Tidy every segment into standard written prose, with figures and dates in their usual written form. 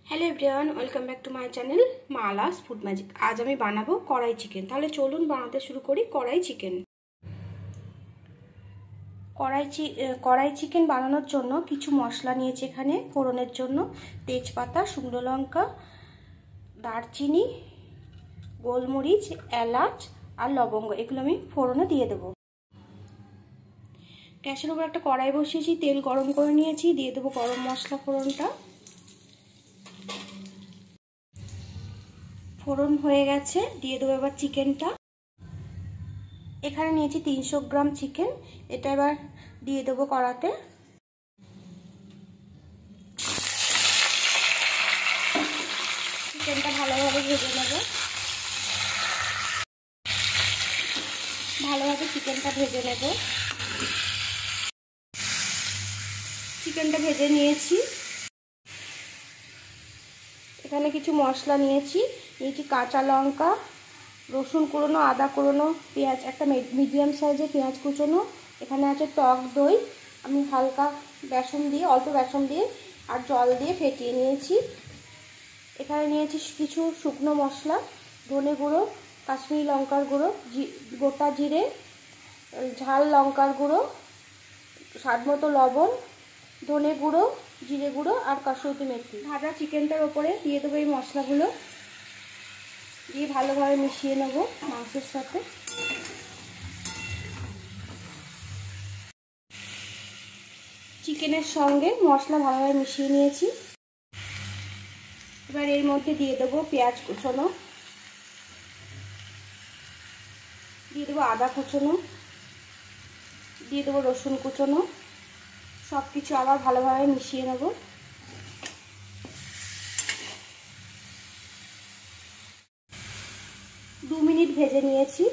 Hello everyone welcome back to my channel Mala's food magic. आज আমি বানাবো কড়াই চিকেন। তাহলে চলুন বানাতে শুরু করি কড়াই চিকেন। কড়াই চিকেন বানানোর জন্য কিছু মশলা নিয়েছি এখানে ফোড়নের জন্য। তেজপাতা, শুকনো লঙ্কা, দারচিনি, গোলমরিচ, এলাচ আর লবঙ্গ, এগুলো আমি ফোড়নে দিয়ে দেবো। গ্যাসের উপর একটা কড়াই বসিয়েছি, তেল গরম করে নিয়েছি, দিয়ে দেবো গরম মশলা ফোড়নটা। ফোড়ন হয়ে গেছে, দিয়ে দেবো এবার চিকেনটা। এখানে নিয়েছি 300 গ্রাম চিকেন, এটা এবার দিয়ে দেবো কড়াতে। চিকেনটা ভালোভাবে ভেজে নেব। ভালোভাবে চিকেনটা ভেজে নেব। চিকেনটা ভেজে নিয়েছি। এখানে কিছু মশলা নিয়েছি কাঁচা লঙ্কা, রসুন কুচনো, আদা কুচনো, পেঁয়াজ, একটা মিডিয়াম সাইজের পেঁয়াজ কুচনো। এখানে আছে টক দই, আমি হালকা বেসন দিয়ে, অল্প বেসন দিয়ে আর জল দিয়ে ফেটিয়ে নিয়েছি। এখানে নিয়েছি কিছু শুকনো মশলা, ধনে গুঁড়ো, কাশ্মীরি লঙ্কার গুঁড়ো, গোটা জিরে, ঝাল লঙ্কার গুঁড়ো, স্বাদ মতো লবণ, ধনে গুঁড়ো, জিরে গুঁড়ো আর কসুরি মেথি। ভাজা চিকেনটার ওপরে দিয়ে দেবো এই মশলাগুলো, দিয়ে ভালোভাবে মিশিয়ে নেব মাংসের সাথে। চিকেনের সঙ্গে মশলা ভালোভাবে মিশিয়ে নিয়েছি। এবার এর মধ্যে দিয়ে দেবো পেঁয়াজ কুচনো, দিয়ে দেবো আদা কুচনো, দিয়ে দেবো রসুন কুচনো। সব কিছু আবার ভালোভাবে মিশিয়ে নেব। দু মিনিট ভেজে নিয়েছি।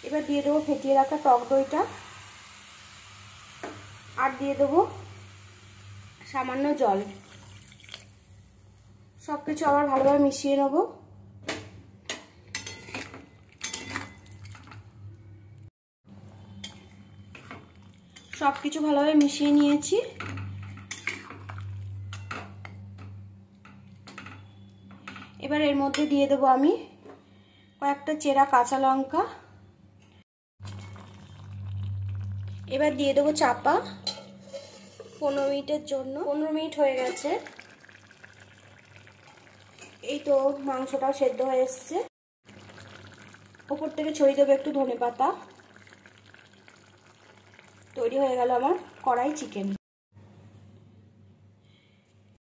এবার দিয়ে দেবো ফেটিয়ে রাখা টক দইটা, আর দিয়ে দেবো সামান্য জল। সব কিছু আবার ভালোভাবে মিশিয়ে নেব। সব কিছু ভালোভাবে মিশিয়ে নিয়েছি। এবার এর মধ্যে দিয়ে দেবো আমি কয়েকটা চেরা কাঁচা লঙ্কা। এবার দিয়ে দেবো চাপা 15 মিনিটের জন্য। 15 মিনিট হয়ে গেছে, এই তো মাংসটাও সেদ্ধ হয়ে এসছে। ওপর থেকে ছড়িয়ে দেবো একটু ধনেপাতা। তৈরি হয়ে গেল আমার কড়াই চিকেন।